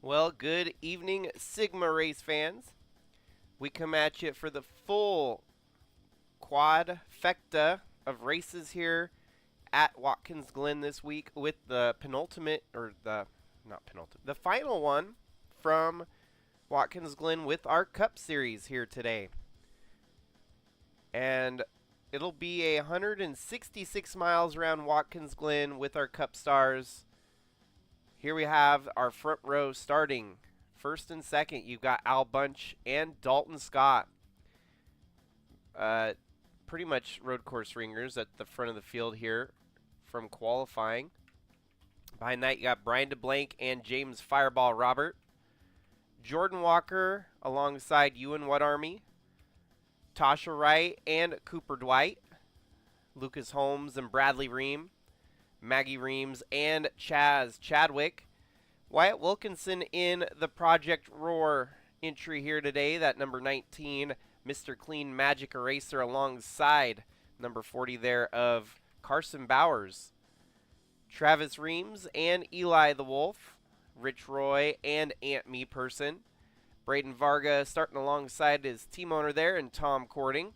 Well, good evening, Sigma race fans. We come at you for the full quadfecta of races here at Watkins Glen this week with the penultimate, or the, not penultimate, the final one from Watkins Glen with our Cup Series here today. And it'll be 166 miles around Watkins Glen with our Cup Stars. Here we have our front row starting. First and second, you've got Al Bunch and Dalton Scott. Pretty much road course ringers at the front of the field here from qualifying. Behind that, you got Brian DeBlank and James Fireball Robert. Jordan Walker alongside Ewan Whatarmy. Tasha Wright and Cooper Dwight. Lucas Holmes and Bradley Ream. Maggie Reames and Chaz Chadwick. Wyatt Wilkinson in the Project Roar entry here today, that number 19, Mr. Clean Magic Eraser, alongside number 40 there of Carson Bowers. Travis Reames and Eli the Wolf. Rich Roy and Aunt Me Person. Braden Varga starting alongside his team owner there, and Tom Cording.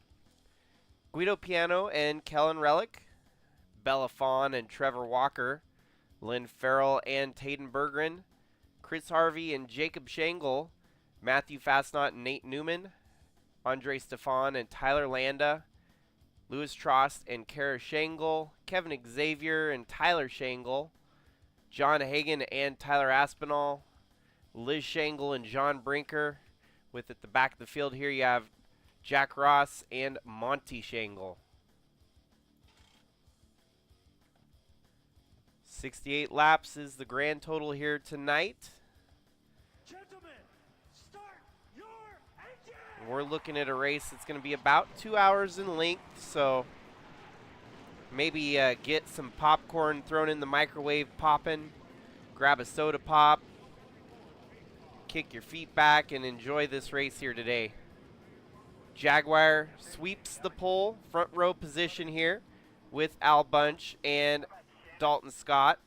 Guido Piano and Kellen Relic. Bella Fawn and Trevor Walker, Lynn Farrell and Tayden Berggren, Chris Harvey and Jacob Shangle, Matthew Fastnot and Nate Newman, Andre Stefan and Tyler Landa, Louis Trost and Kara Shangle, Kevin Xavier and Tyler Shangle, John Hagan and Tyler Aspinall, Liz Shangle and John Brinker. With at the back of the field here you have Jack Ross and Monty Shangle. 68 laps is the grand total here tonight. Gentlemen, start your engine! We're looking at a race that's going to be about 2 hours in length, so maybe get some popcorn thrown in the microwave popping, grab a soda pop, kick your feet back, and enjoy this race here today. Jaguar sweeps the pole, front row position here with Al Bunch and Dalton Scott.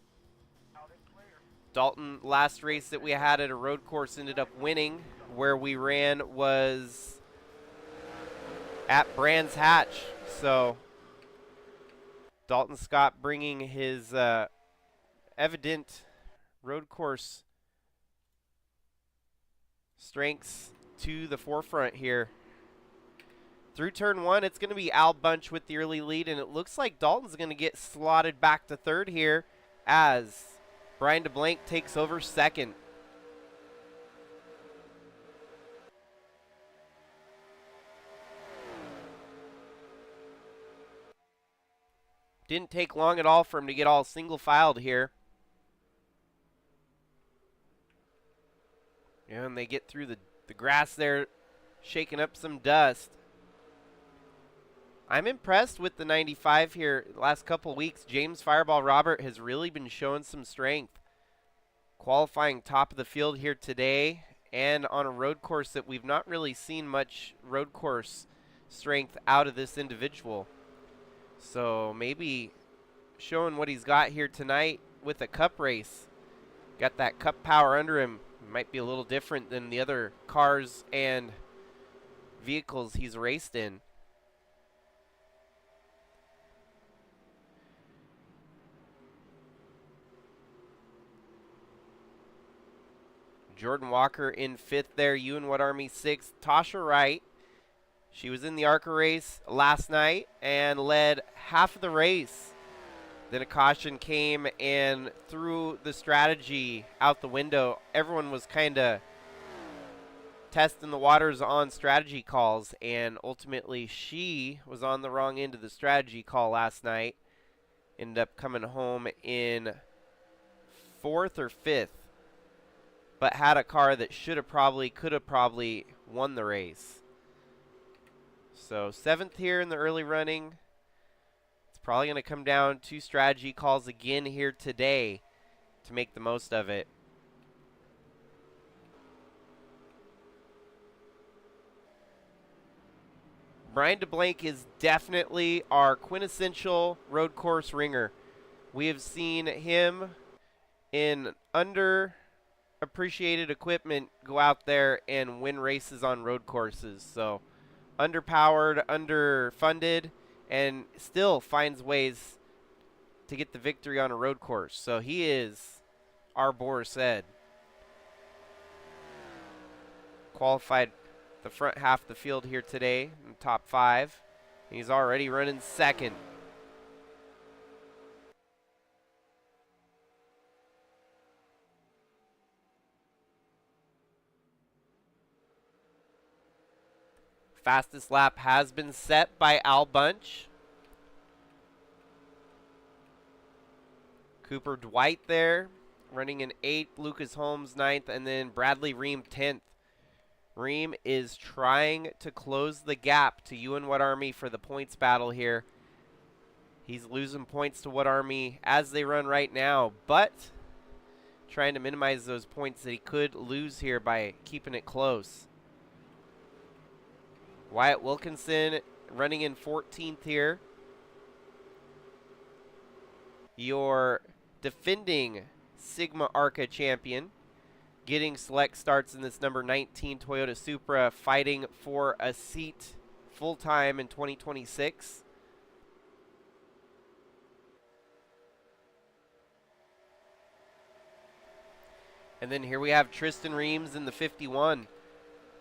Dalton, last race that we had at a road course, ended up winning. Where we ran was at Brands Hatch. So Dalton Scott bringing his evident road course strengths to the forefront here. Through turn one, it's going to be Al Bunch with the early lead, and it looks like Dalton's going to get slotted back to third here as Brian DeBlank takes over second. Didn't take long at all for him to get all single-filed here. And they get through the grass there, shaking up some dust. I'm impressed with the 95 here. Last couple weeks, James Fireball Robert has really been showing some strength. Qualifying top of the field here today, and on a road course that we've not really seen much road course strength out of this individual. So maybe showing what he's got here tonight with a cup race. Got that cup power under him. Might be a little different than the other cars and vehicles he's raced in. Jordan Walker in fifth there. Ewan Whatarmy sixth. Tasha Wright, she was in the ARCA race last night and led half of the race. Then a caution came and threw the strategy out the window. Everyone was kind of testing the waters on strategy calls, and ultimately she was on the wrong end of the strategy call last night. Ended up coming home in fourth or fifth, but had a car that could have probably won the race. So seventh here in the early running. It's probably going to come down to strategy calls again here today to make the most of it. Brian DeBlank is definitely our quintessential road course ringer. We have seen him in under appreciated equipment go out there and win races on road courses. So underpowered, underfunded, and still finds ways to get the victory on a road course. So he is our Boris Ed. Qualified the front half of the field here today in the top 5. He's already running second. Fastest lap has been set by Al Bunch. Cooper Dwight there, running in 8th, Lucas Holmes 9th, and then Bradley Ream 10th. Ream is trying to close the gap to Ewan Whatarmy for the points battle here. He's losing points to Whatarmy as they run right now, but trying to minimize those points that he could lose here by keeping it close. Wyatt Wilkinson running in 14th here. Your defending Sigma ARCA champion, getting select starts in this number 19 Toyota Supra, fighting for a seat full-time in 2026. And then here we have Tristan Reames in the 51.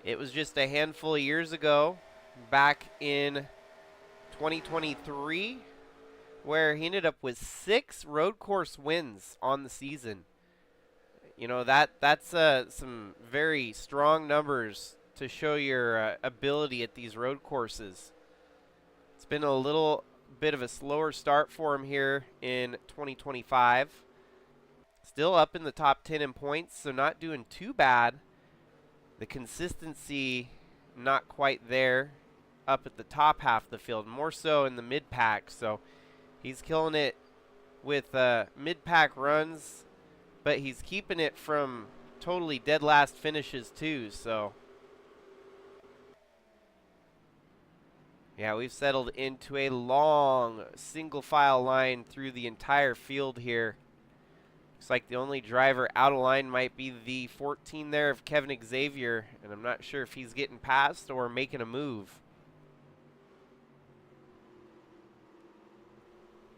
It was just a handful of years ago, back in 2023, where he ended up with 6 road course wins on the season. You know, that's some very strong numbers to show your ability at these road courses. It's been a little bit of a slower start for him here in 2025. Still up in the top 10 in points, so not doing too bad. The consistency not quite there up at the top half of the field, more so in the mid-pack. So he's killing it with mid-pack runs, but he's keeping it from totally dead last finishes too. So yeah, we've settled into a long single file line through the entire field here. Looks like the only driver out of line might be the 14 there of Kevin Xavier, and I'm not sure if he's getting past or making a move.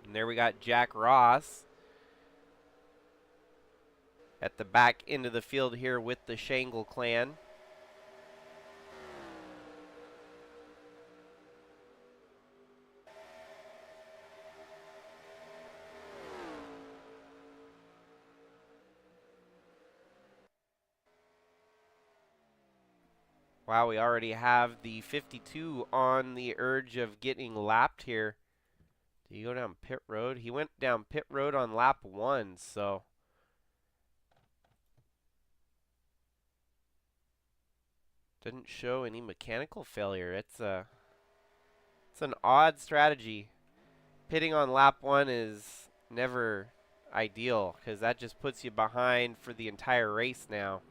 And there we got Jack Ross at the back end of the field here with the Shangle clan. Wow, we already have the 52 on the urge of getting lapped here. Did he go down pit road? He went down pit road on lap 1, so didn't show any mechanical failure. It's an odd strategy. Pitting on lap 1 is never ideal because that just puts you behind for the entire race now.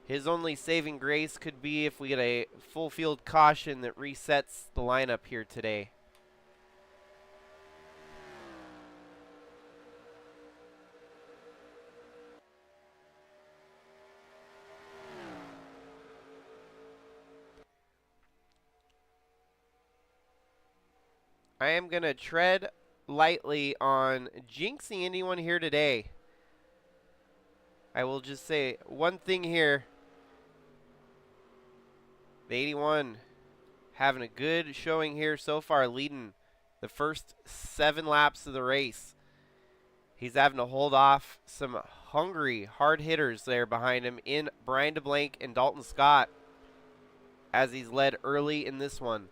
His only saving grace could be if we get a full field caution that resets the lineup here today. I am going to tread lightly on jinxing anyone here today. I will just say one thing here. The 81 having a good showing here so far, leading the first 7 laps of the race. He's having to hold off some hungry, hard hitters there behind him in Brian DeBlank and Dalton Scott as he's led early in this one.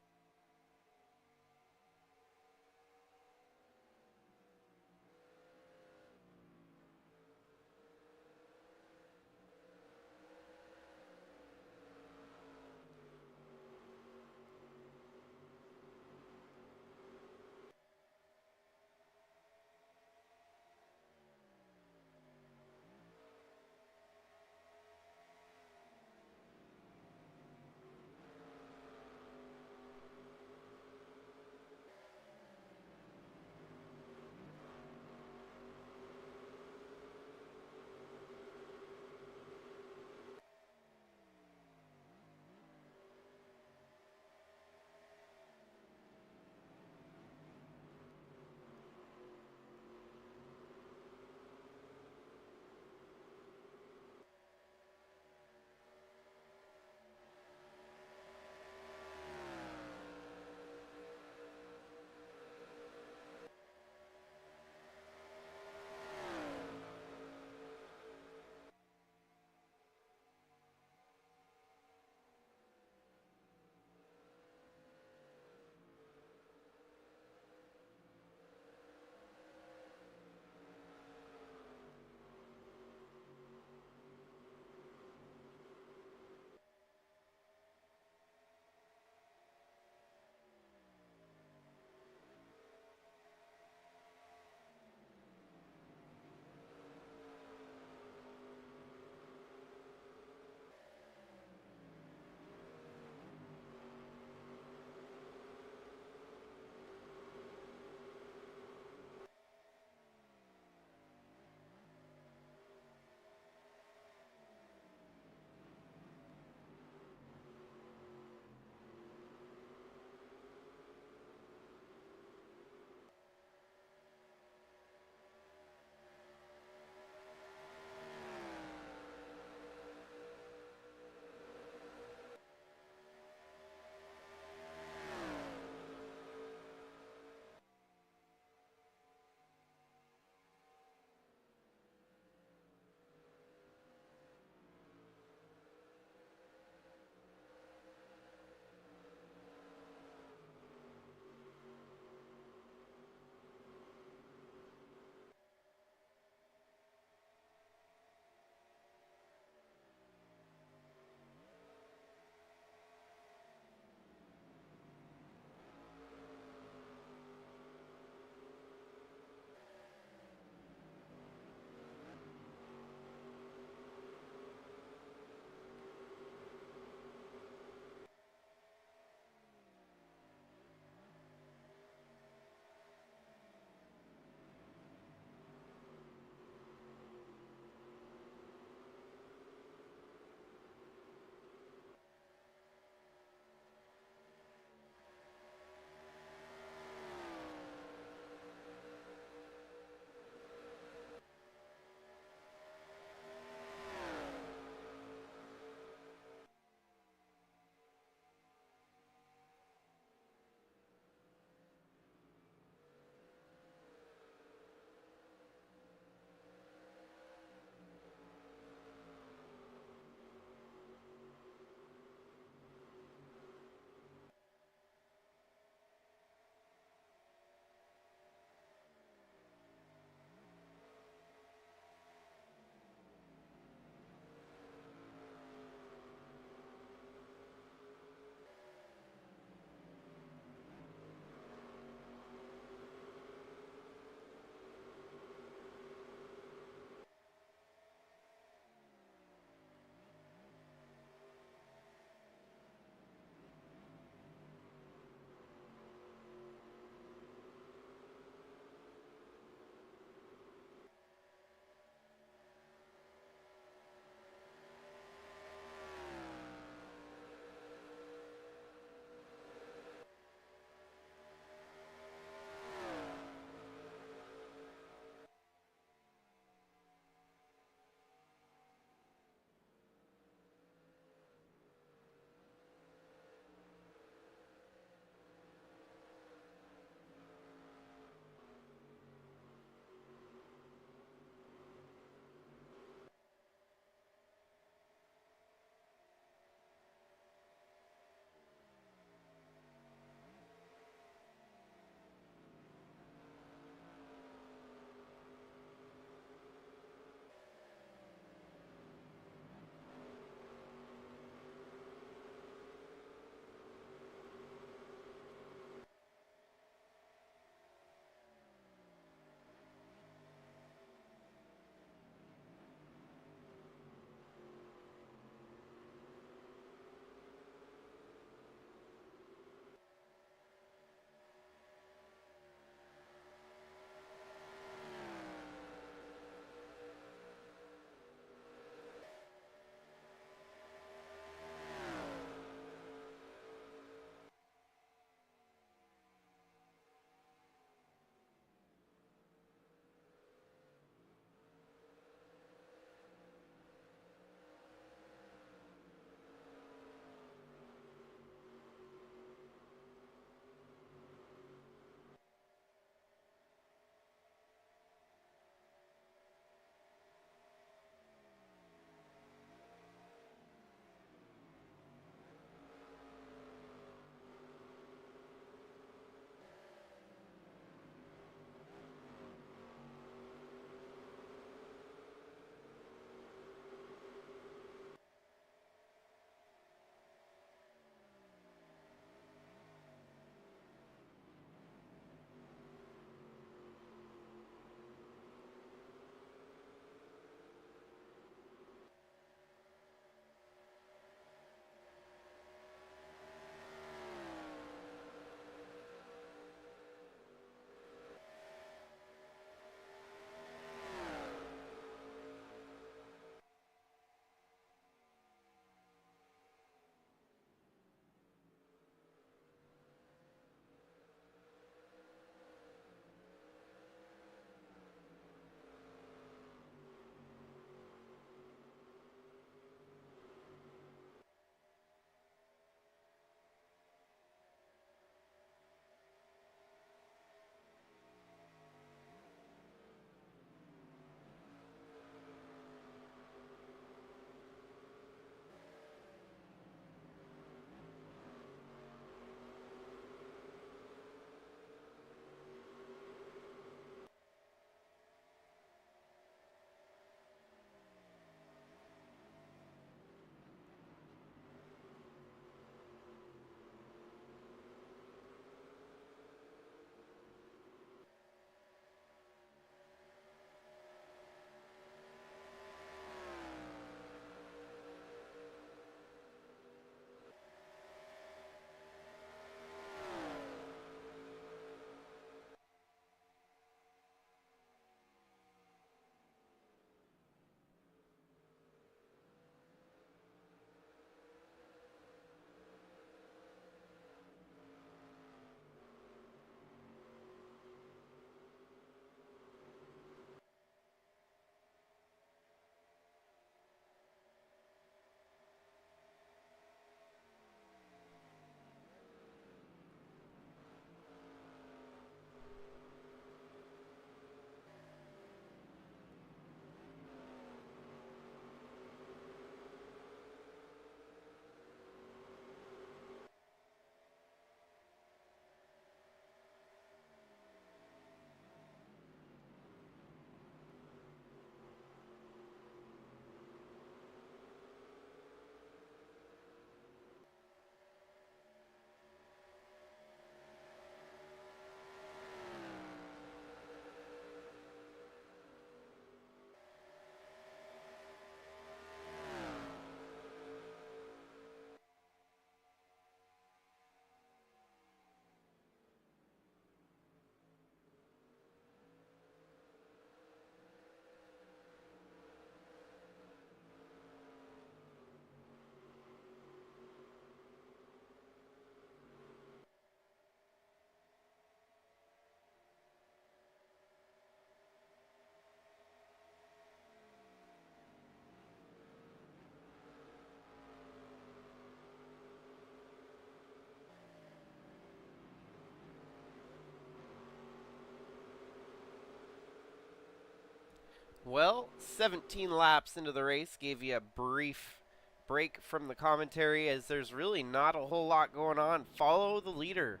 Well, 17 laps into the race gave you a brief break from the commentary as there's really not a whole lot going on. Follow the leader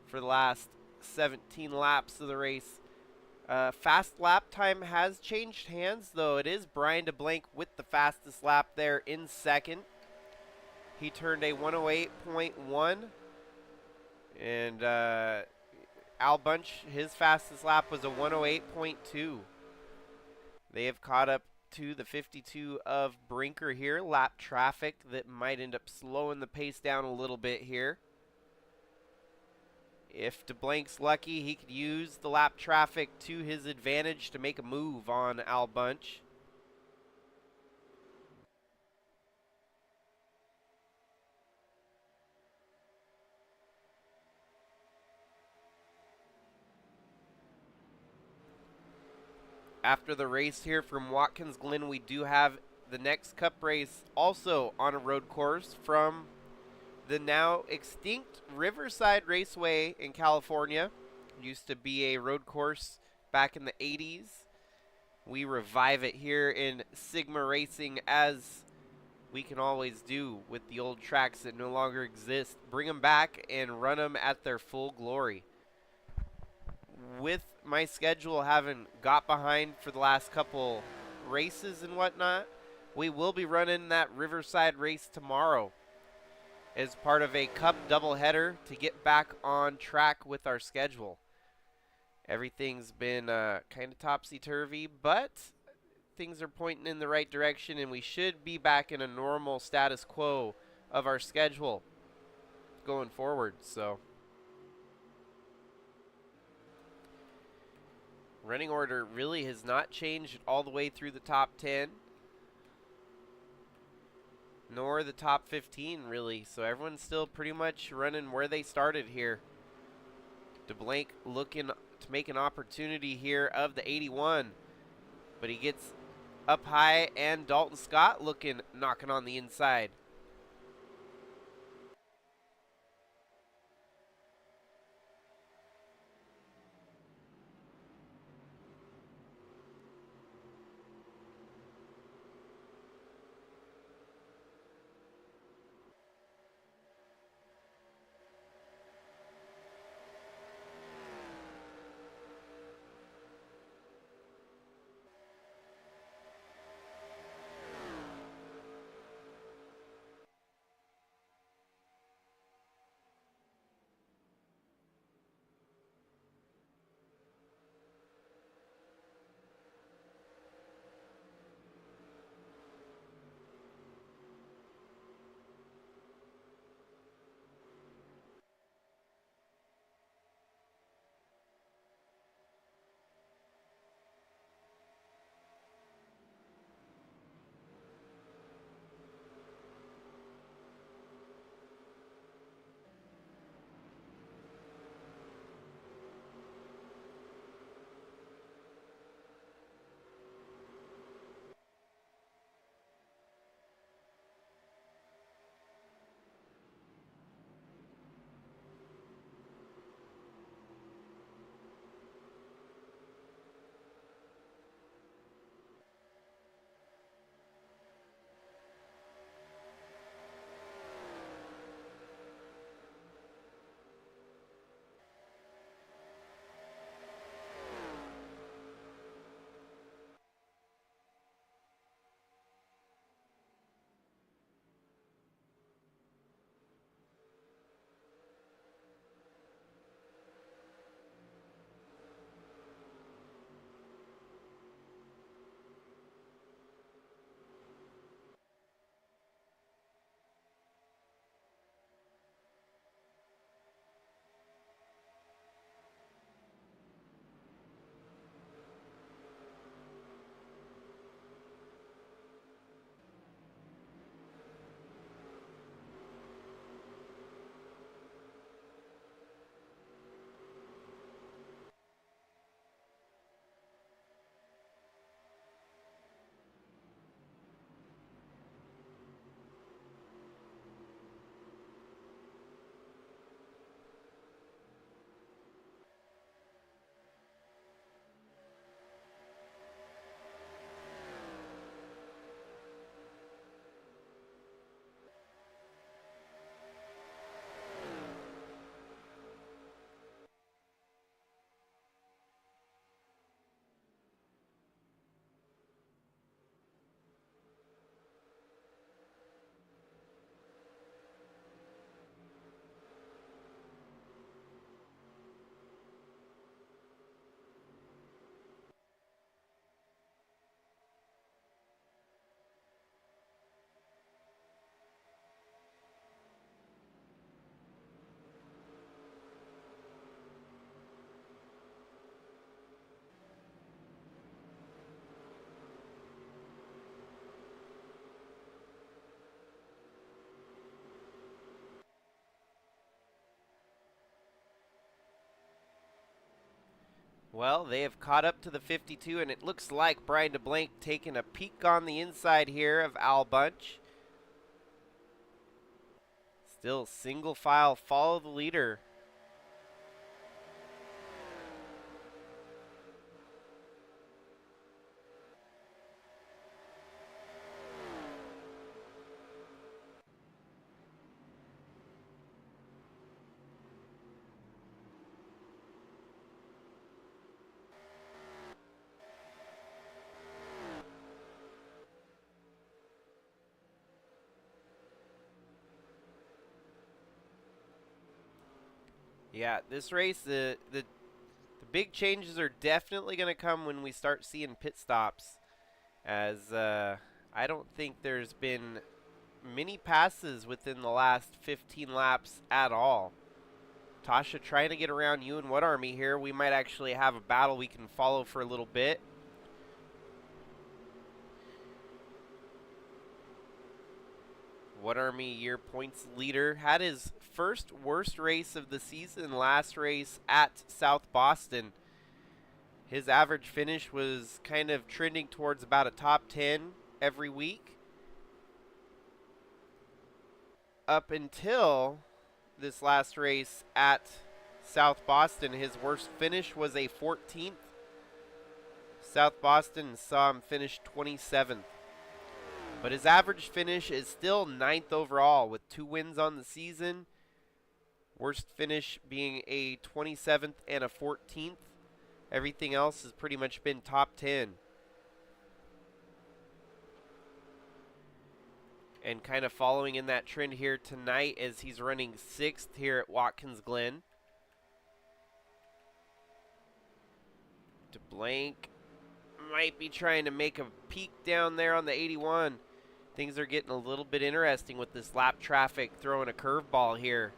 for the last 17 laps of the race. Fast lap time has changed hands, though. It is Brian DeBlank with the fastest lap there in second. He turned a 108.1. And Al Bunch, his fastest lap was a 108.2. They have caught up to the 52 of Brinker here. Lap traffic that might end up slowing the pace down a little bit here. If DeBlank's lucky, he could use the lap traffic to his advantage to make a move on Al Bunch. After the race here from Watkins Glen, we do have the next Cup race also on a road course from the now extinct Riverside Raceway in California. Used to be a road course back in the 80s. We revive it here in Sigma Racing, as we can always do with the old tracks that no longer exist. Bring them back and run them at their full glory. With my schedule having got behind for the last couple races and whatnot, we will be running that Riverside race tomorrow as part of a Cup doubleheader to get back on track with our schedule. Everything's been kind of topsy-turvy, but things are pointing in the right direction, and we should be back in a normal status quo of our schedule going forward. So running order really has not changed all the way through the top 10, nor the top 15 really. So everyone's still pretty much running where they started here. DeBlank looking to make an opportunity here of the 81, but he gets up high, and Dalton Scott knocking on the inside. Well, they have caught up to the 52, and it looks like Brian DeBlank taking a peek on the inside here of Al Bunch. Still single file, follow the leader. Yeah, this race, the big changes are definitely going to come when we start seeing pit stops, as I don't think there's been many passes within the last 15 laps at all. Tasha trying to get around Ewan Whatarmy here. We might actually have a battle we can follow for a little bit. Whatarmy, year points leader, had his first worst race of the season last race at South Boston. His average finish was kind of trending towards about a top 10 every week. Up until this last race at South Boston, his worst finish was a 14th. South Boston saw him finish 27th. But his average finish is still 9th overall with 2 wins on the season. Worst finish being a 27th and a 14th. Everything else has pretty much been top 10. And kind of following in that trend here tonight as he's running 6th here at Watkins Glen. DeBlank might be trying to make a peek down there on the 81. Things are getting a little bit interesting with this lap traffic throwing a curveball here.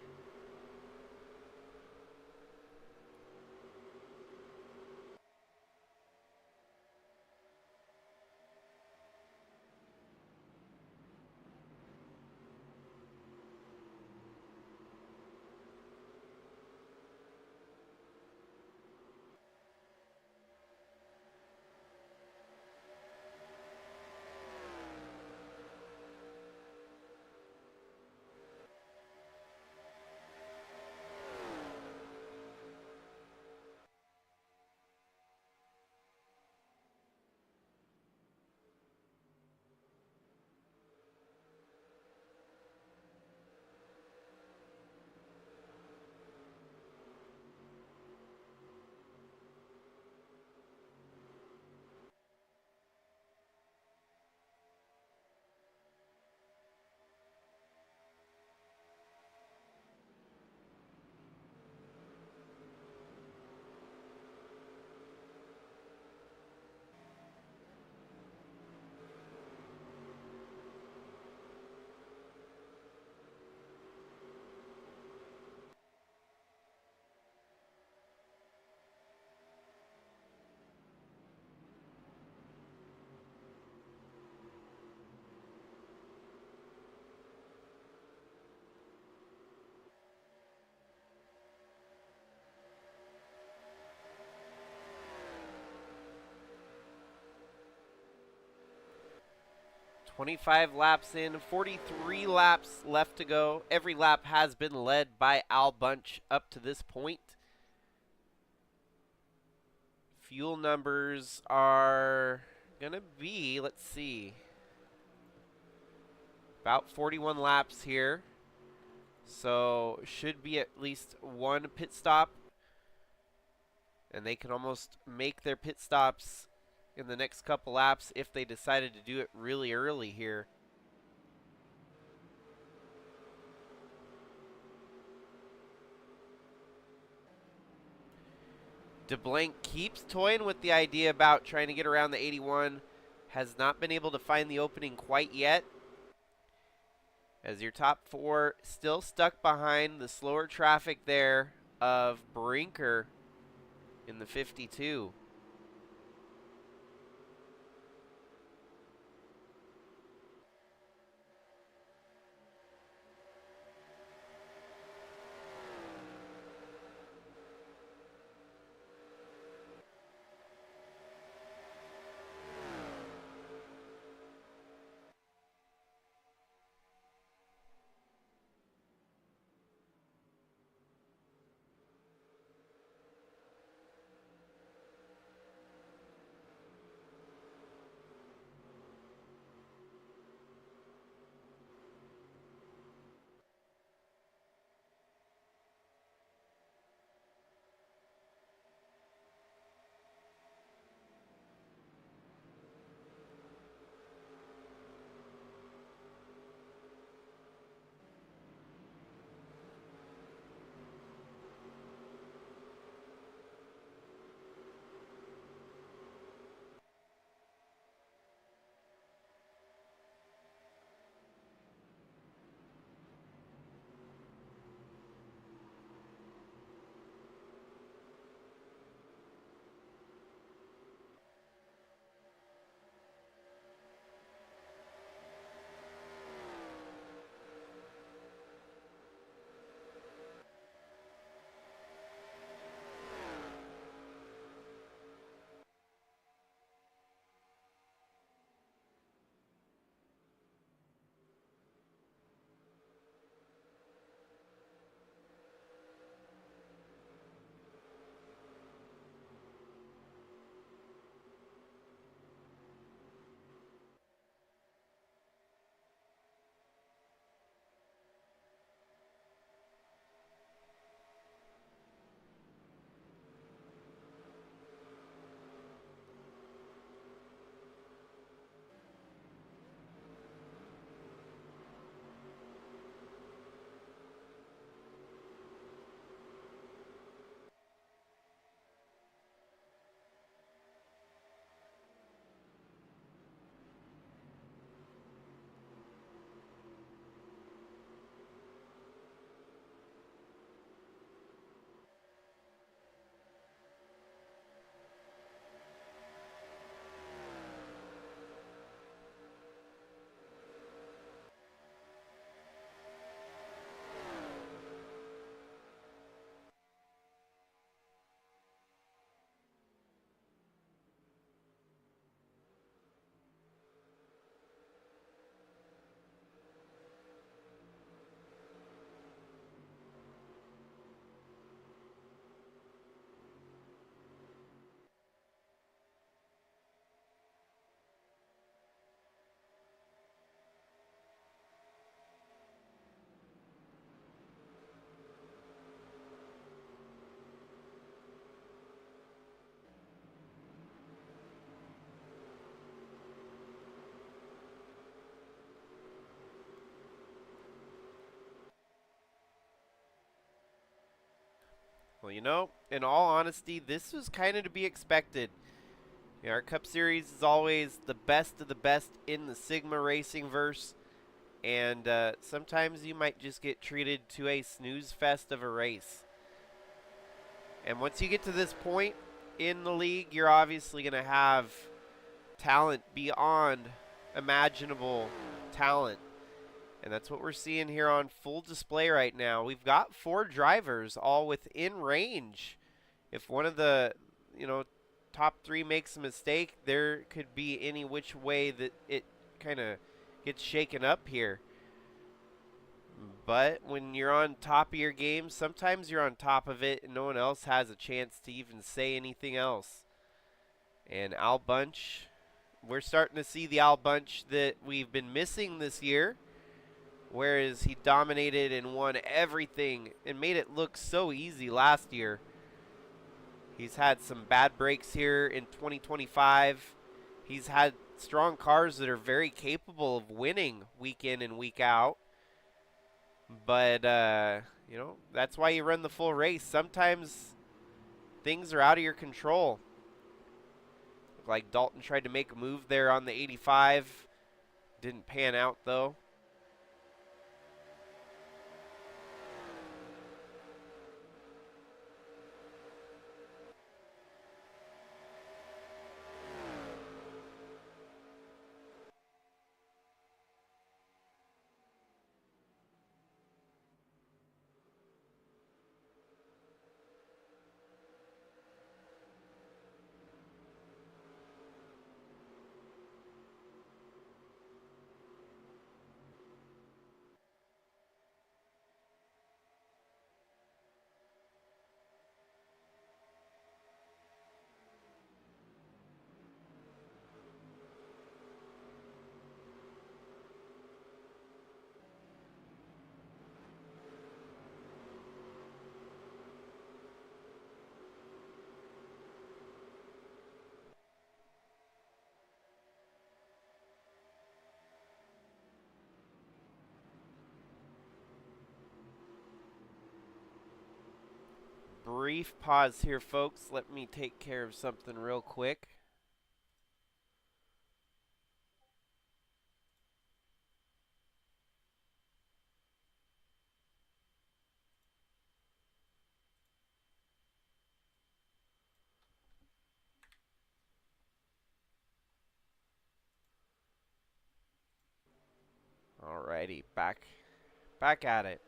"25 laps in, 43 laps left to go. Every lap has been led by Al Bunch up to this point. Fuel numbers are going to be, let's see, about 41 laps here. So should be at least one pit stop. And they can almost make their pit stops in the next couple laps if they decided to do it really early here. DeBlank keeps toying with the idea about trying to get around the 81. Has not been able to find the opening quite yet. As your top 4 still stuck behind the slower traffic there of Brinker in the 52. Well, you know, in all honesty, this was kind of to be expected. You know, our Cup Series is always the best of the best in the Sigma Racing verse, and sometimes you might just get treated to a snooze fest of a race. And once you get to this point in the league, you're obviously going to have talent beyond imaginable talent. And that's what we're seeing here on full display right now. We've got 4 drivers all within range. If one of the, top 3 makes a mistake, there could be any which way that it kind of gets shaken up here. But when you're on top of your game, sometimes you're on top of it and no one else has a chance to even say anything else. And Al Bunch, we're starting to see the Al Bunch that we've been missing this year. Whereas he dominated and won everything and made it look so easy last year. He's had some bad breaks here in 2025. He's had strong cars that are very capable of winning week in and week out. But, that's why you run the full race. Sometimes things are out of your control. Looked like Dalton tried to make a move there on the 85. Didn't pan out, though. Brief pause here, folks. Let me take care of something real quick. Alrighty, back at it.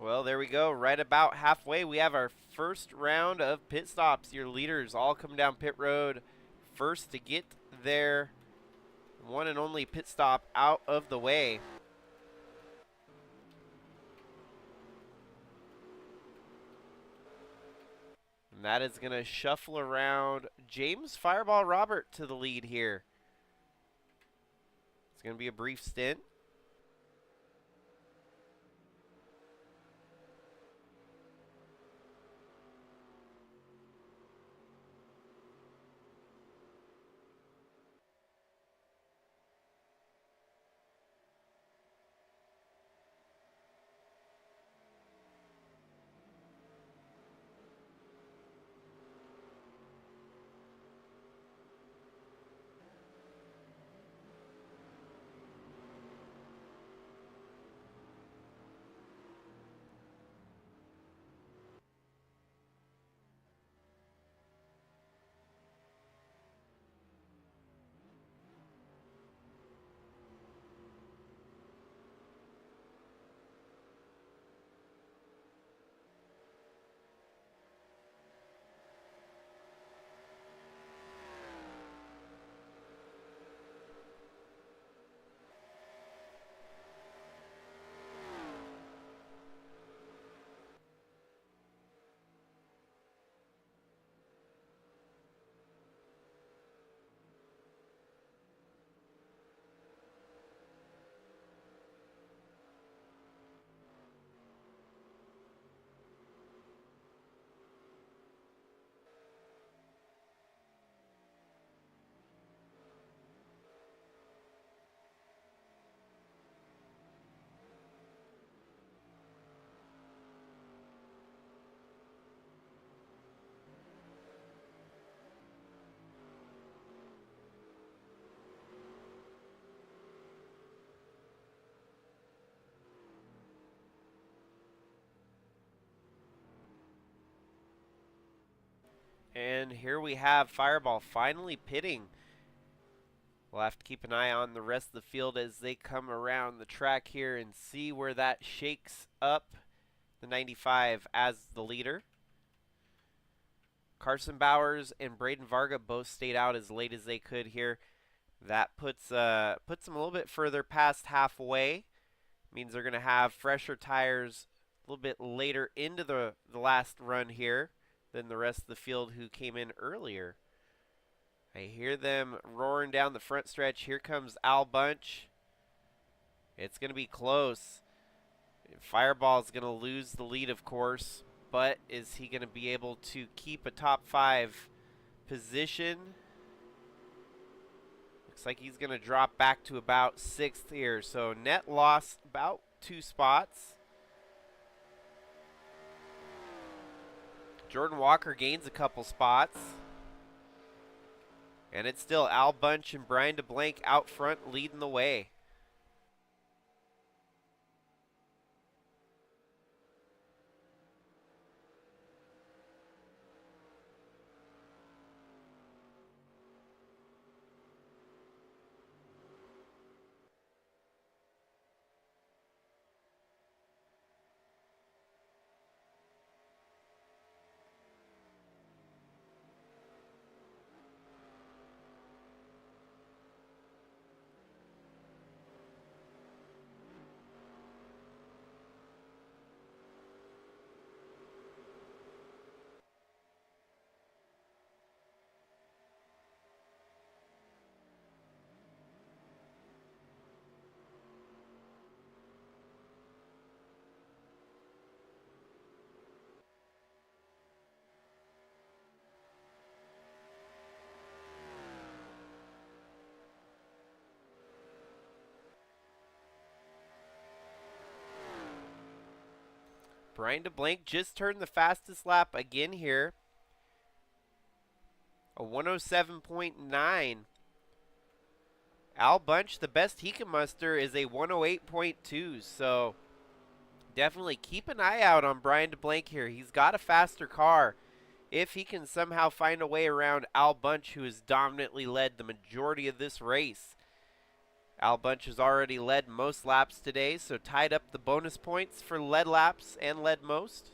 Well, there we go. Right about halfway, we have our first round of pit stops. Your leaders all come down pit road first to get their one and only pit stop out of the way. And that is going to shuffle around James Fireball Robert to the lead here. It's going to be a brief stint. And here we have Fireball finally pitting. We'll have to keep an eye on the rest of the field as they come around the track here and see where that shakes up. The 95 as the leader. Carson Bowers and Braden Varga both stayed out as late as they could here. That puts them a little bit further past halfway. Means they're going to have fresher tires a little bit later into the last run here than the rest of the field who came in earlier. I hear them roaring down the front stretch. Here comes Al Bunch. It's going to be close. Fireball is going to lose the lead, of course, but is he going to be able to keep a top 5 position? Looks like he's going to drop back to about 6th here, so net loss about 2 spots. Jordan Walker gains a couple spots. And it's still Al Bunch and Brian DeBlank out front leading the way. Brian DeBlank just turned the fastest lap again here. A 107.9. Al Bunch, the best he can muster is a 108.2. So definitely keep an eye out on Brian DeBlank here. He's got a faster car. If he can somehow find a way around Al Bunch, who has dominantly led the majority of this race. Al Bunch has already led most laps today, so tied up the bonus points for led laps and led most.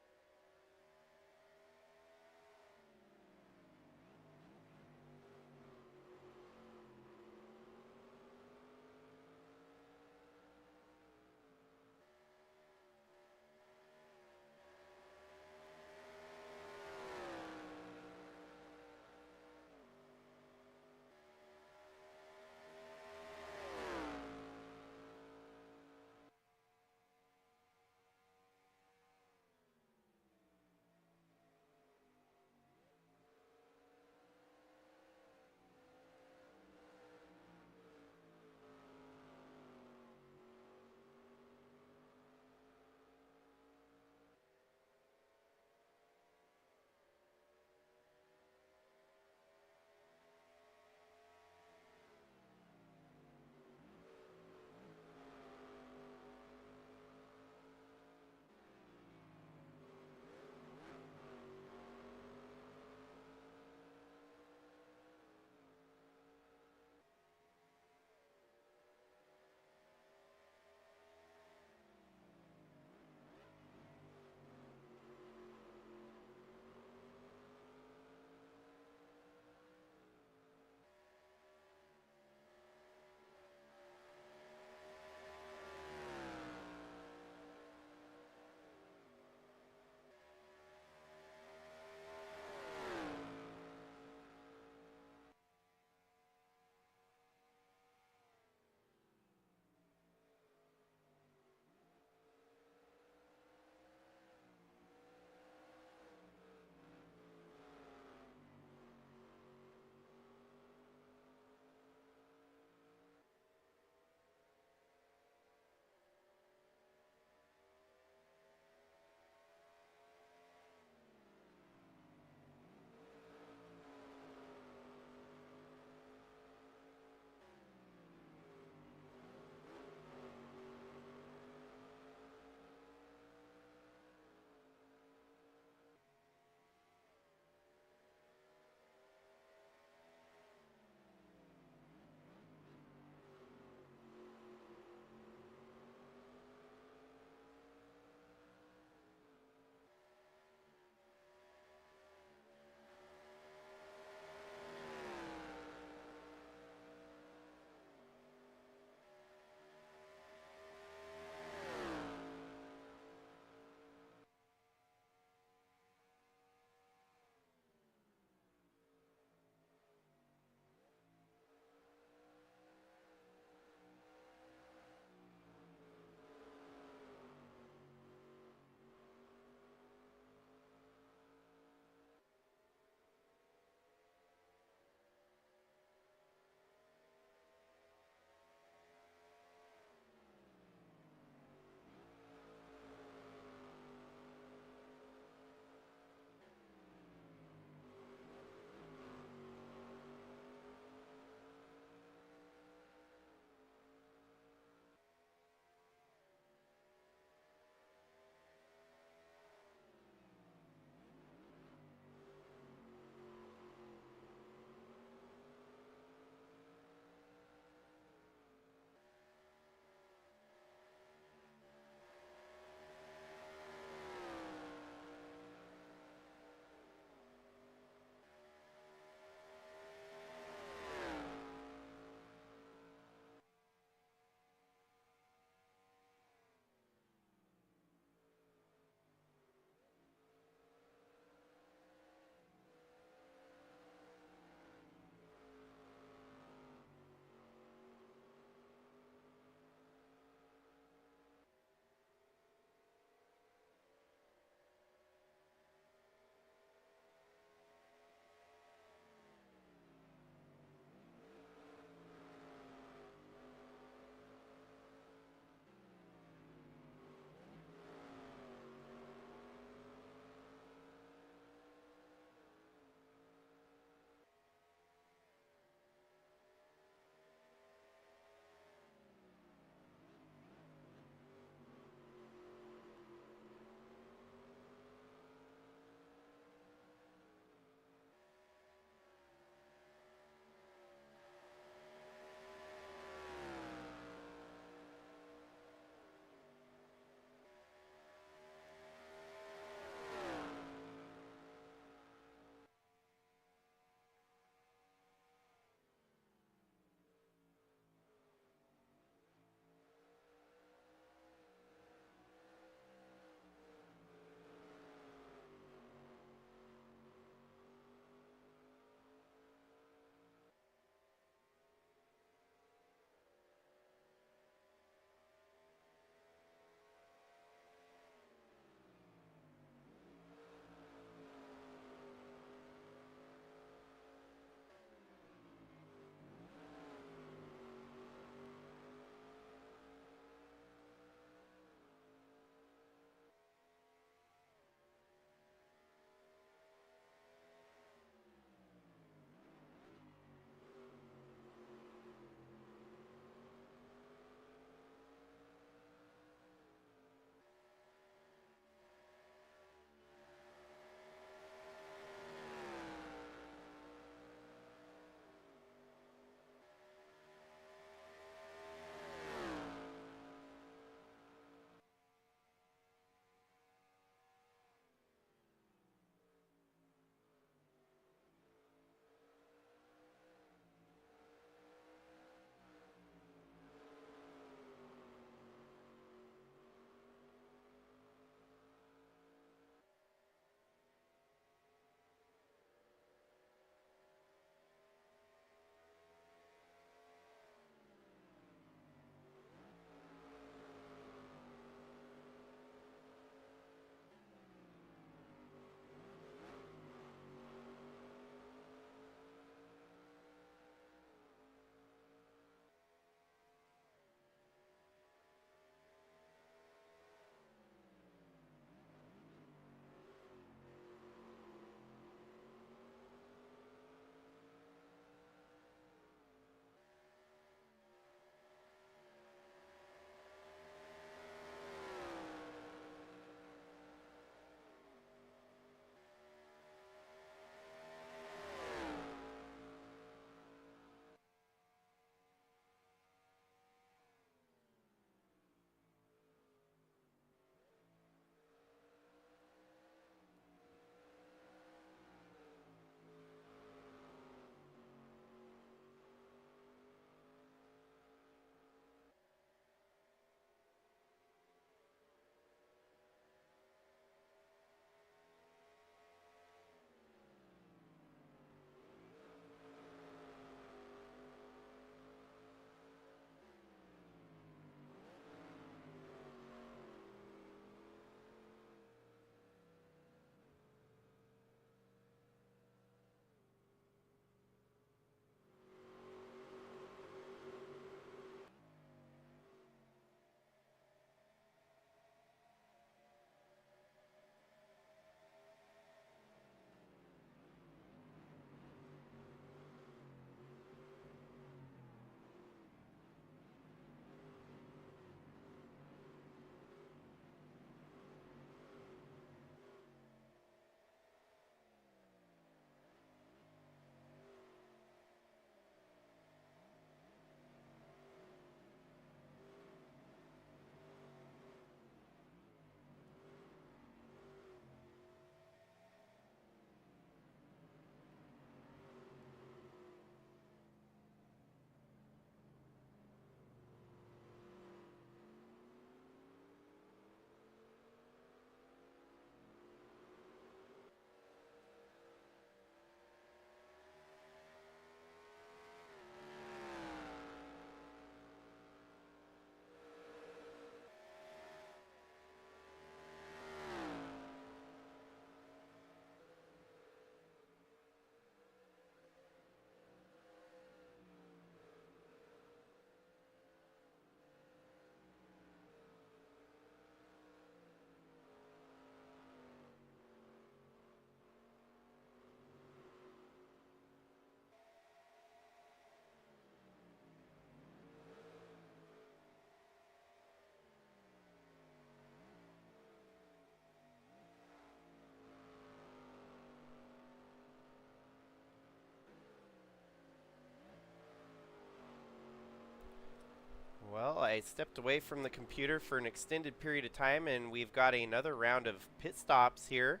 I stepped away from the computer for an extended period of time, and we've got another round of pit stops here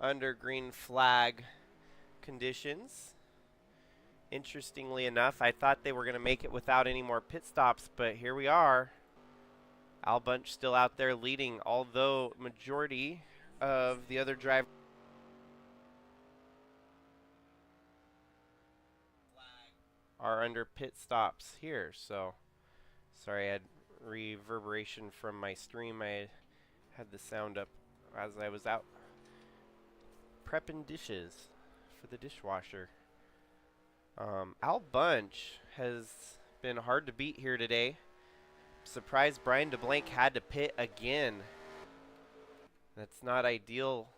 under green flag conditions. Interestingly enough, I thought they were going to make it without any more pit stops, but here we are. Al Bunch still out there leading, although majority of the other drivers are under pit stops here. So, sorry, I had reverberation from my stream. I had the sound up as I was out prepping dishes for the dishwasher. Al Bunch has been hard to beat here today. Surprised Brian DeBlank had to pit again. That's not ideal.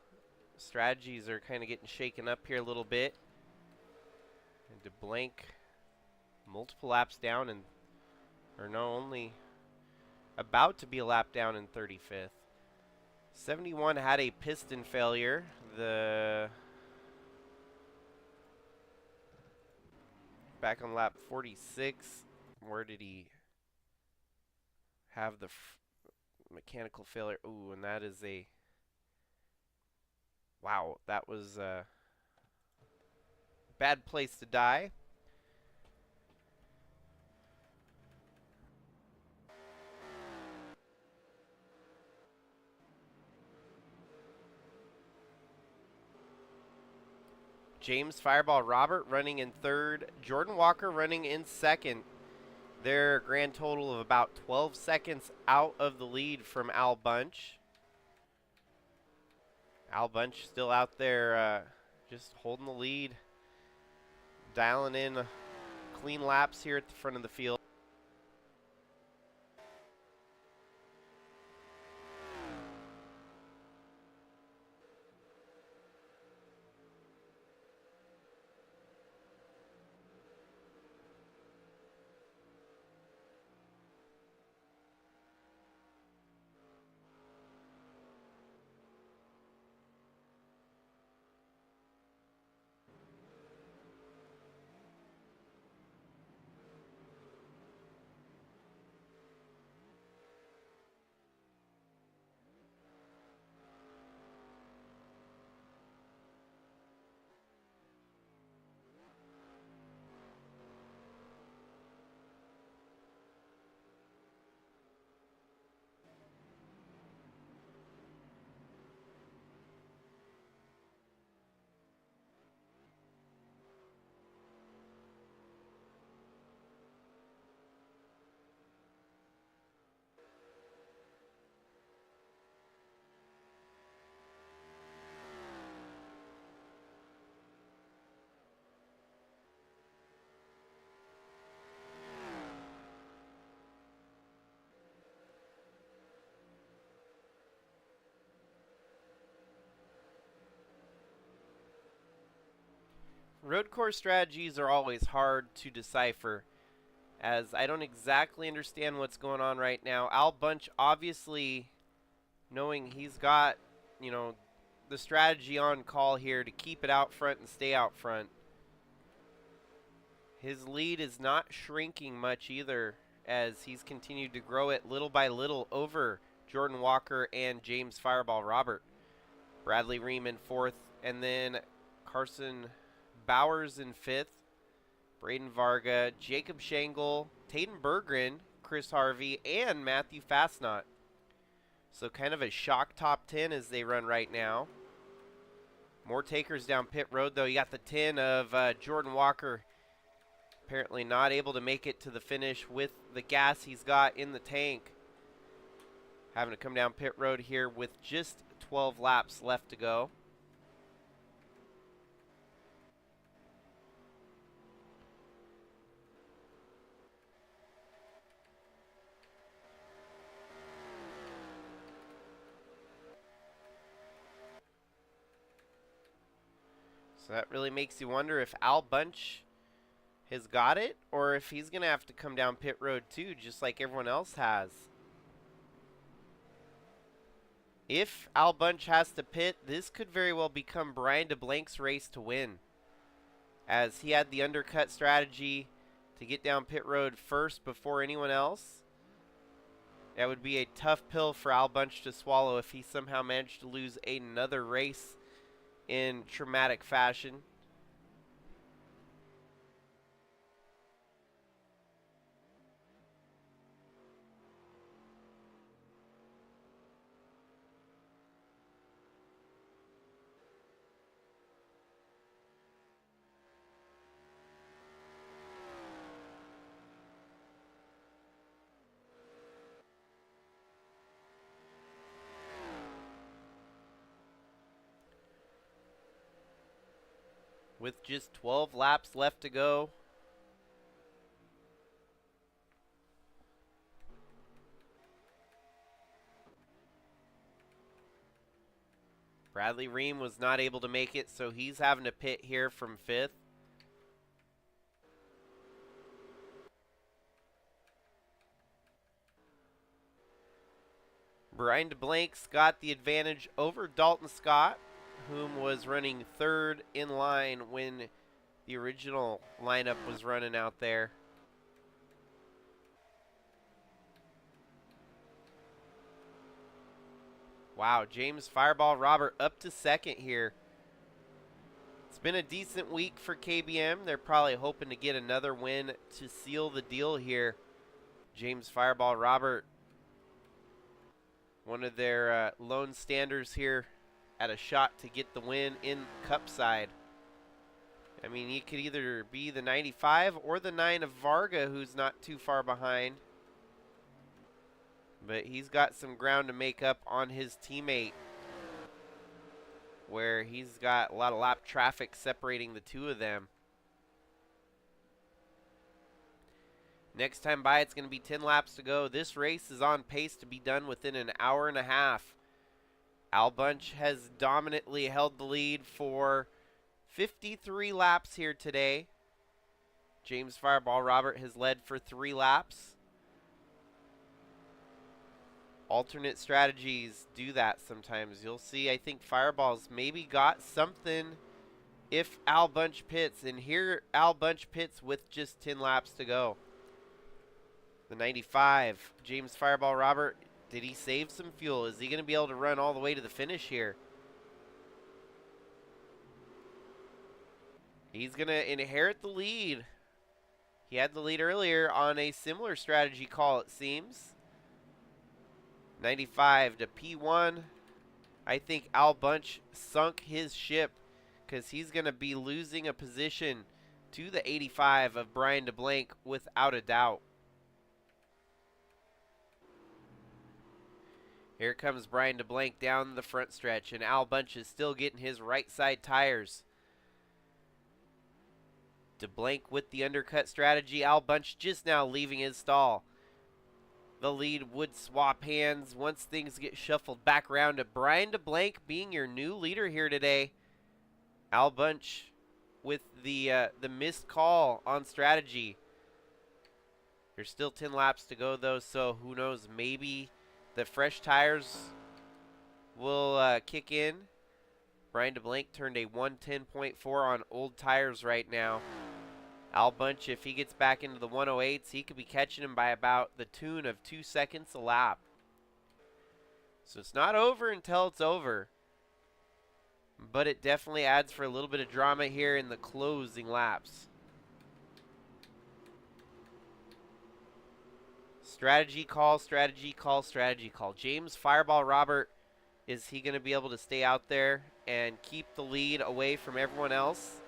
Strategies are kind of getting shaken up here a little bit. And DeBlank multiple laps down, and or no, only about to be a lap down in 35th. 71 had a piston failure. Back on lap 46, where did he have the mechanical failure? Ooh, and that is a... Wow, that was a bad place to die. James Fireball Robert running in third. Jordan Walker running in second. Their grand total of about 12 seconds out of the lead from Al Bunch. Al Bunch still out there just holding the lead. Dialing in clean laps here at the front of the field. Road course strategies are always hard to decipher, as I don't exactly understand what's going on right now. Al Bunch obviously knowing he's got, the strategy on call here to keep it out front and stay out front. His lead is not shrinking much either, as he's continued to grow it little by little over Jordan Walker and James Fireball Robert. Bradley Ream in fourth, and then Carson Bowers in fifth, Braden Varga, Jacob Shangle, Tayden Berggren, Chris Harvey, and Matthew Fastnot. So kind of a shock top 10 as they run right now. More takers down pit road, though. You got the 10 of Jordan Walker, apparently not able to make it to the finish with the gas he's got in the tank. Having to come down pit road here with just 12 laps left to go. So that really makes you wonder if Al Bunch has got it, or if he's going to have to come down pit road too, just like everyone else has. If Al Bunch has to pit, this could very well become Brian DeBlank's race to win, as he had the undercut strategy to get down pit road first before anyone else. That would be a tough pill for Al Bunch to swallow if he somehow managed to lose another race in traumatic fashion. With just 12 laps left to go, Bradley Ream was not able to make it, so he's having to pit here from 5th. Brian DeBlank's got the advantage over Dalton Scott, whom was running 3rd in line when the original lineup was running out there. Wow, James Fireball Robert up to 2nd here. It's been a decent week for KBM. They're probably hoping to get another win to seal the deal here. James Fireball Robert, one of their lone standers here, at a shot to get the win in Cup side. I mean, he could either be the 95 or the 9 of Varga, who's not too far behind. But he's got some ground to make up on his teammate, where he's got a lot of lap traffic separating the two of them. Next time by, it's going to be 10 laps to go. This race is on pace to be done within an hour and a half. Al Bunch has dominantly held the lead for 53 laps here today. James Fireball Robert has led for 3 laps. Alternate strategies do that sometimes. You'll see, I think Fireball's maybe got something if Al Bunch pits. And here Al Bunch pits with just 10 laps to go. The 95, James Fireball Robert, did he save some fuel? Is he going to be able to run all the way to the finish here? He's going to inherit the lead. He had the lead earlier on a similar strategy call, it seems. 95 to P1. I think Al Bunch sunk his ship because he's going to be losing a position to the 85 of Brian DeBlank without a doubt. Here comes Brian DeBlank down the front stretch, and Al Bunch is still getting his right side tires. DeBlank with the undercut strategy. Al Bunch just now leaving his stall. The lead would swap hands once things get shuffled back around to Brian DeBlank being your new leader here today. Al Bunch with the missed call on strategy. There's still 10 laps to go though, so who knows, maybe the fresh tires will kick in. Brian DeBlank turned a 110.4 on old tires right now. Al Bunch, if he gets back into the 108s, he could be catching him by about the tune of 2 seconds a lap. So it's not over until it's over. But it definitely adds for a little bit of drama here in the closing laps. Strategy call, strategy call, strategy call. James Fireball Robert, is he going to be able to stay out there and keep the lead away from everyone else?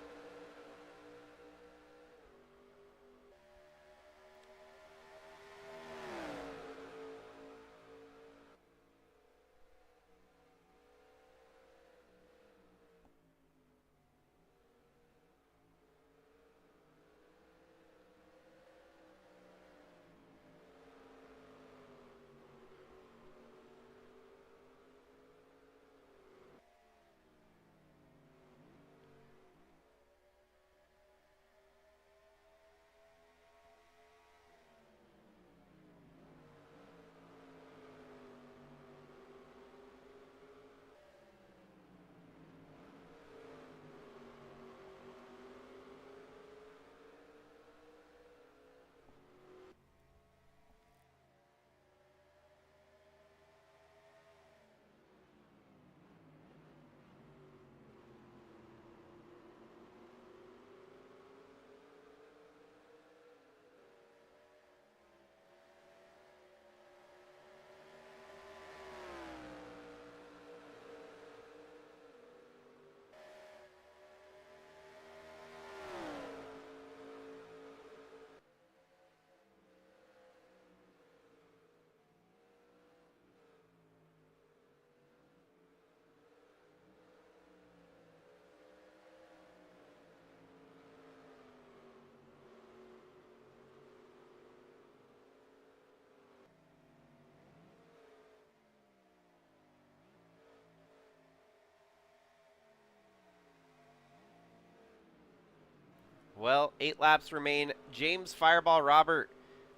Well, 8 laps remain. James Fireball Robert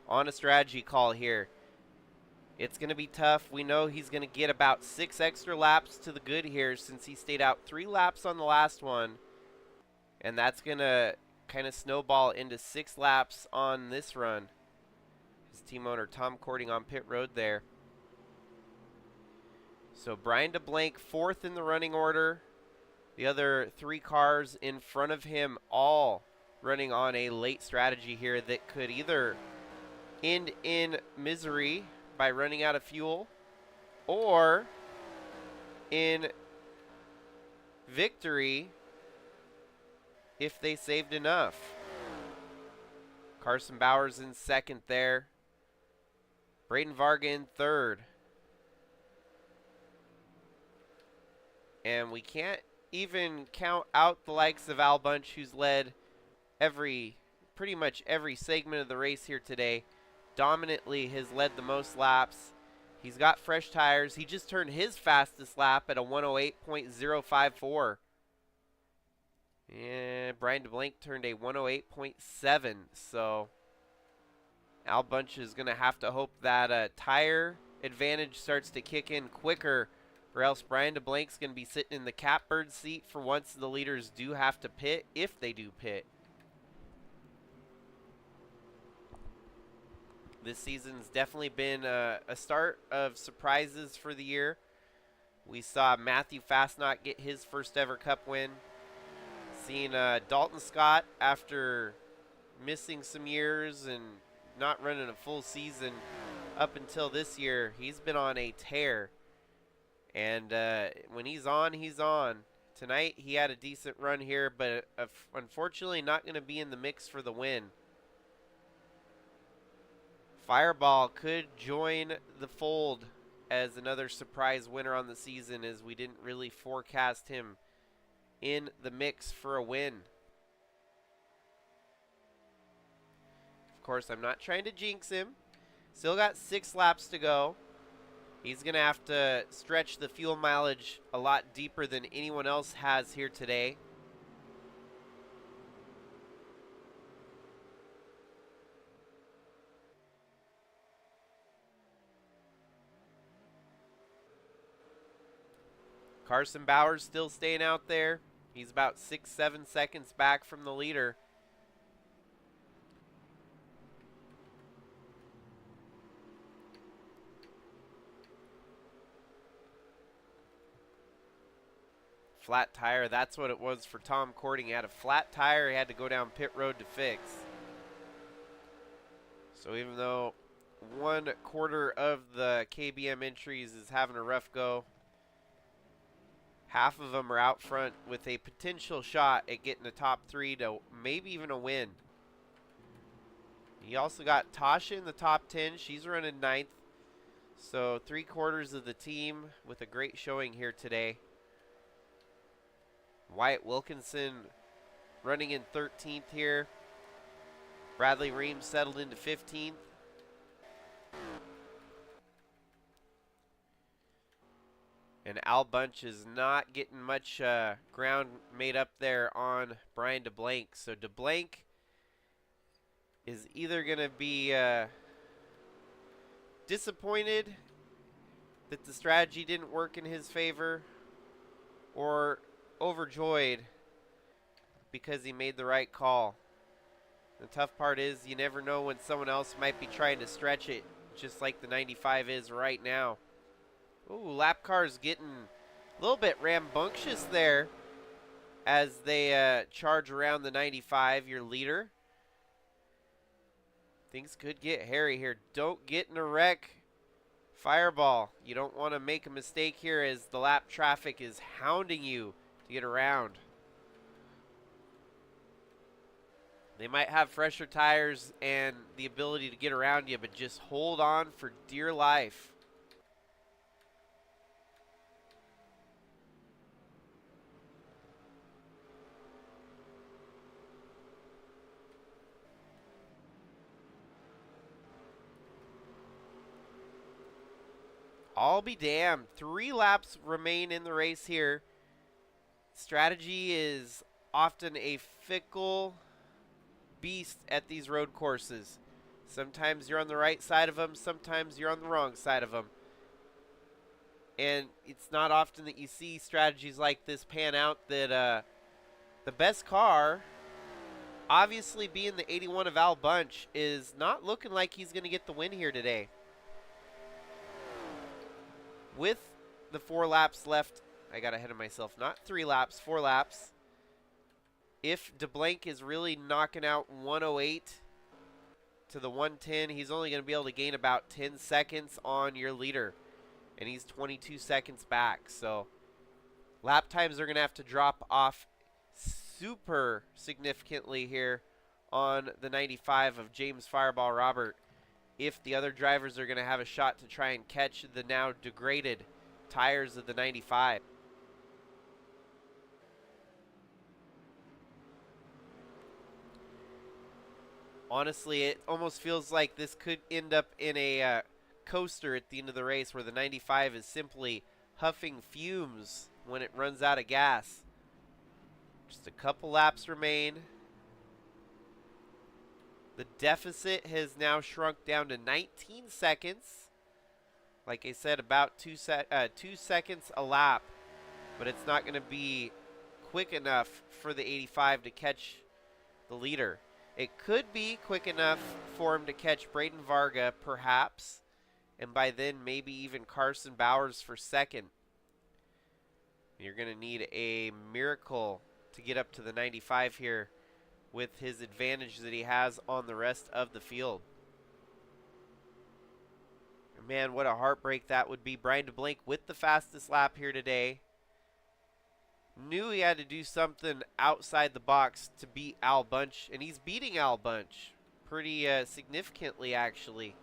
on a strategy call here. It's going to be tough. We know he's going to get about 6 extra laps to the good here since he stayed out 3 laps on the last one. And that's going to kind of snowball into 6 laps on this run. His team owner Tom Cording on pit road there. So Brian DeBlank 4th in the running order. The other 3 cars in front of him all running on a late strategy here that could either end in misery by running out of fuel or in victory if they saved enough. Carson Bowers in 2nd there. Braden Varga in 3rd. And we can't even count out the likes of Al Bunch, who's led pretty much every segment of the race here today. Dominantly has led the most laps. He's got fresh tires. He just turned his fastest lap at a 108.054. And Brian DeBlank turned a 108.7. So Al Bunch is going to have to hope that tire advantage starts to kick in quicker, or else Brian DeBlank's going to be sitting in the catbird seat for once the leaders do have to pit, if they do pit. This season's definitely been a start of surprises for the year. We saw Matthew Fastnot get his first ever Cup win. Seeing Dalton Scott, after missing some years and not running a full season up until this year, he's been on a tear. And when he's on, he's on. Tonight he had a decent run here, but unfortunately not going to be in the mix for the win. Fireball could join the fold as another surprise winner on the season, as we didn't really forecast him in the mix for a win. Of course, I'm not trying to jinx him. Still got 6 laps to go. He's going to have to stretch the fuel mileage a lot deeper than anyone else has here today. Carson Bowers still staying out there. He's about 6-7 seconds back from the leader. Flat tire, that's what it was for Tom Cording. He had a flat tire he had to go down pit road to fix. So even though 1/4 of the KBM entries is having a rough go, half of them are out front with a potential shot at getting the top 3 to maybe even a win. You also got Tasha in the top 10. She's running 9th. So 3/4 of the team with a great showing here today. Wyatt Wilkinson running in 13th here. Bradley Reames settled into 15th. And Al Bunch is not getting much ground made up there on Brian DeBlank. So DeBlank is either going to be disappointed that the strategy didn't work in his favor, or overjoyed because he made the right call. The tough part is you never know when someone else might be trying to stretch it, just like the 95 is right now. Ooh, lap cars getting a little bit rambunctious there as they charge around the 95, your leader. Things could get hairy here. Don't get in a wreck, Fireball. You don't want to make a mistake here as the lap traffic is hounding you to get around. They might have fresher tires and the ability to get around you, but just hold on for dear life. I'll be damned. 3 laps remain in the race here. Strategy is often a fickle beast at these road courses. Sometimes you're on the right side of them, sometimes you're on the wrong side of them. And it's not often that you see strategies like this pan out, that the best car, obviously being the 81 of Al Bunch, is not looking like he's going to get the win here today. With the 4 laps left, I got ahead of myself, not 3 laps, 4 laps. If DeBlank is really knocking out 108 to the 110, he's only going to be able to gain about 10 seconds on your leader. And he's 22 seconds back. So lap times are going to have to drop off super significantly here on the 95 of James Fireball Robert if the other drivers are going to have a shot to try and catch the now degraded tires of the 95. Honestly, it almost feels like this could end up in a coaster at the end of the race where the 95 is simply huffing fumes when it runs out of gas. Just a couple laps remain. The deficit has now shrunk down to 19 seconds. Like I said, about 2 seconds a lap. But it's not going to be quick enough for the 85 to catch the leader. It could be quick enough for him to catch Braden Varga, perhaps. And by then, maybe even Carson Bowers for second. You're going to need a miracle to get up to the 95 here with his advantage that he has on the rest of the field. Man, what a heartbreak that would be. Brian DeBlank with the fastest lap here today. Knew he had to do something outside the box to beat Al Bunch, and he's beating Al Bunch pretty significantly, actually.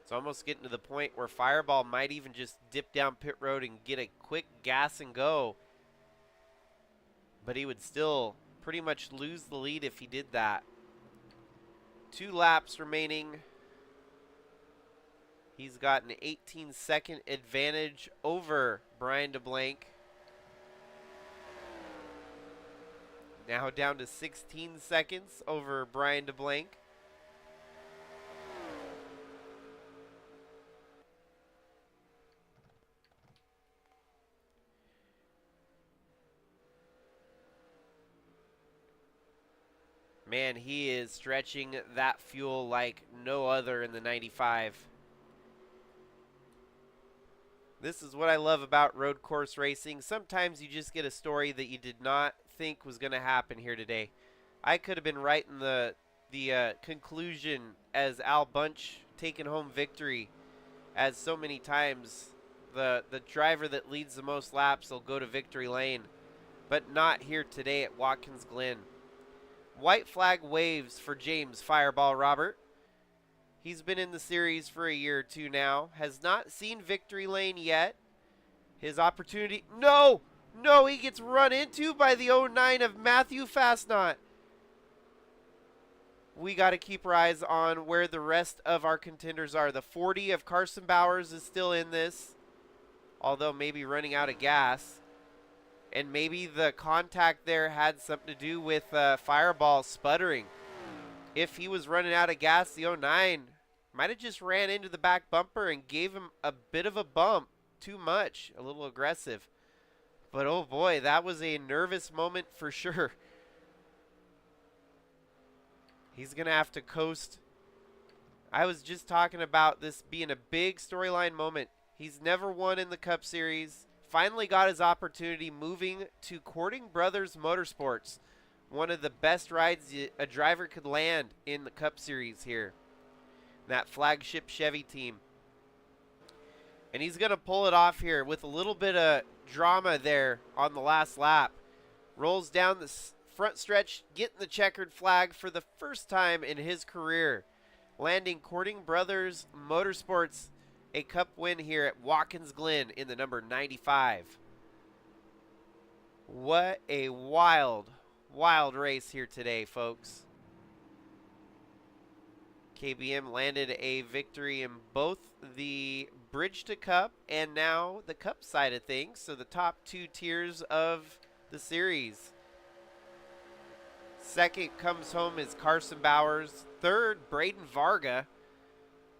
It's almost getting to the point where Fireball might even just dip down pit road and get a quick gas and go. But he would still pretty much lose the lead if he did that. 2 laps remaining. He's got an 18-second advantage over Brian DeBlank. Now down to 16 seconds over Brian DeBlank. Man, he is stretching that fuel like no other in the 95. This is what I love about road course racing. Sometimes you just get a story that you did not think was going to happen here today. I could have been right in the conclusion as Al Bunch taking home victory, as so many times the driver that leads the most laps will go to victory lane, but not here today at Watkins Glen. White flag waves for James Fireball Robert. He's been in the series for a year or two now. Has not seen victory lane yet. His opportunity. No! No, he gets run into by the 09 of Matthew Fastnot. We got to keep our eyes on where the rest of our contenders are. The 40 of Carson Bowers is still in this, although maybe running out of gas. And maybe the contact there had something to do with Fireball sputtering. If he was running out of gas, the 09 might have just ran into the back bumper and gave him a bit of a bump. Too much, a little aggressive. But oh boy, that was a nervous moment for sure. He's going to have to coast. I was just talking about this being a big storyline moment. He's never won in the Cup Series. Finally got his opportunity moving to Cording Brothers Motorsports. One of the best rides a driver could land in the Cup Series here. That flagship Chevy team. And he's going to pull it off here with a little bit of drama there on the last lap. Rolls down the front stretch, getting the checkered flag for the first time in his career. Landing Cording Brothers Motorsports a Cup win here at Watkins Glen in the number 95. What a wild, wild race here today, folks. KBM landed a victory in both the Bridge to Cup, and now the Cup side of things. So the top 2 tiers of the series. Second comes home is Carson Bowers. Third, Braden Varga,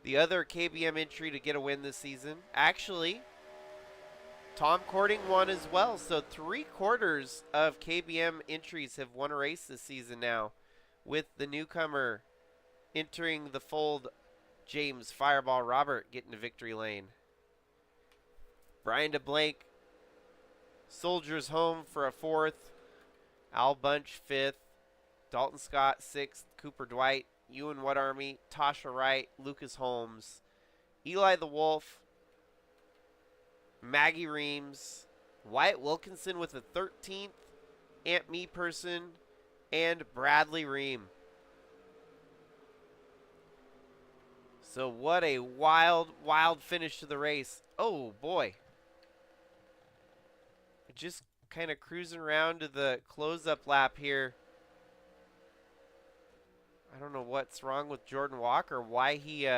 the other KBM entry to get a win this season. Actually, Tom Cording won as well. So 3/4 of KBM entries have won a race this season now, with the newcomer entering the fold, James Fireball Robert, getting to victory lane. Brian DeBlank soldiers home for a 4th. Al Bunch 5th. Dalton Scott 6th. Cooper Dwight, Ewan Whatarmy, Tasha Wright, Lucas Holmes, Eli the Wolf, Maggie Reames, Wyatt Wilkinson with a 13th, Aunt Me Person, and Bradley Ream. So what a wild, wild finish to the race. Oh, boy. Just kind of cruising around to the close-up lap here. I don't know what's wrong with Jordan Walker, why he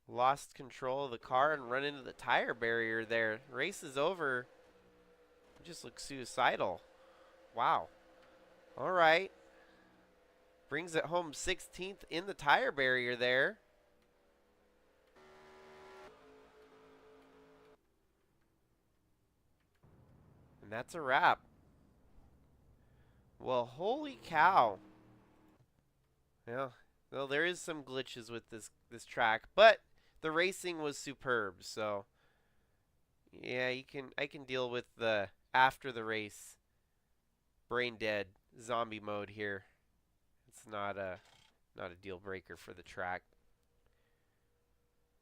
lost control of the car and run into the tire barrier there. Race is over. It just looks suicidal. Wow. All right. Brings it home 16th in the tire barrier there. And that's a wrap. Well, holy cow. Yeah, well, there is some glitches with this track, but the racing was superb. So, yeah, I can deal with the after the race brain dead zombie mode here. It's not a deal breaker for the track.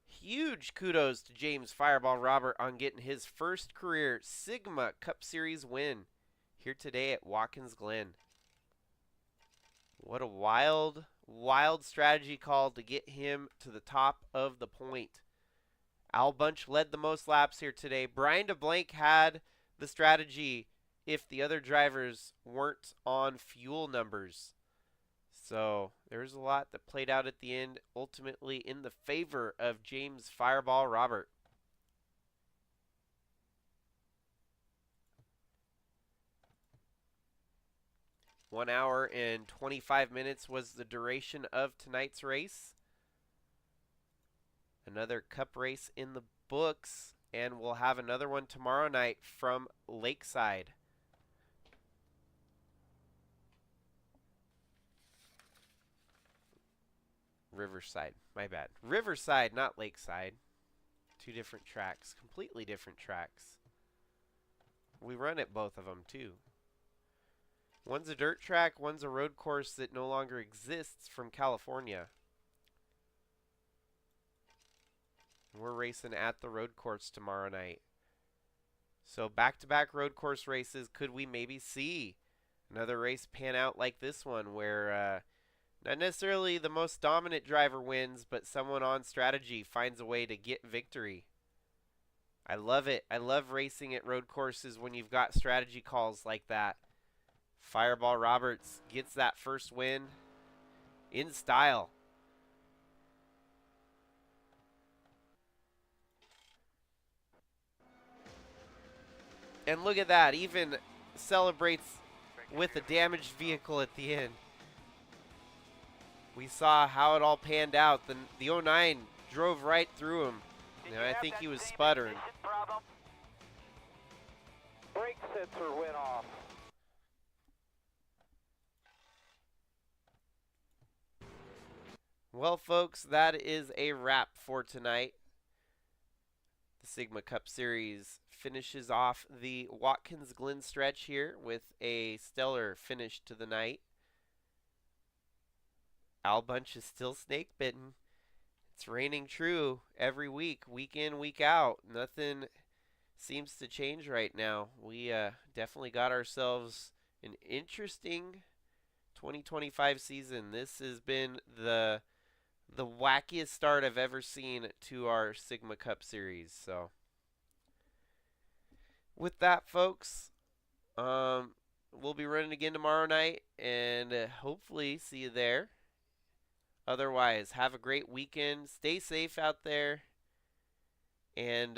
Huge kudos to James Fireball Robert on getting his first career Sigma Cup Series win here today at Watkins Glen. What a wild, wild strategy call to get him to the top of the point. Al Bunch led the most laps here today. Brian DeBlank had the strategy if the other drivers weren't on fuel numbers. So there's a lot that played out at the end, ultimately in the favor of James Fireball Robert. One hour and 25 minutes was the duration of tonight's race. Another Cup race in the books, and we'll have another one tomorrow night from Lakeside. Riverside, my bad. Riverside, not Lakeside. 2 different tracks, completely different tracks. We run at both of them too. One's a dirt track, one's a road course that no longer exists from California. We're racing at the road course tomorrow night. So back-to-back road course races. Could we maybe see another race pan out like this one where not necessarily the most dominant driver wins, but someone on strategy finds a way to get victory? I love it. I love racing at road courses when you've got strategy calls like that. Fireball Roberts gets that first win in style. And look at that, even celebrates with a damaged vehicle at the end. We saw how it all panned out. The 09 drove right through him. And I think he was sputtering. Brake sensor went off. Well, folks, that is a wrap for tonight. The Sigma Cup Series finishes off the Watkins Glen stretch here with a stellar finish to the night. Al Bunch is still snake bitten. It's raining true every week, week in, week out. Nothing seems to change right now. We definitely got ourselves an interesting 2025 season. This has been the wackiest start I've ever seen to our Sigma Cup Series. So with that, folks, we'll be running again tomorrow night, and hopefully see you there. Otherwise, have a great weekend. Stay safe out there. And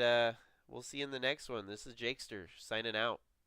we'll see you in the next one. This is Jakester signing out.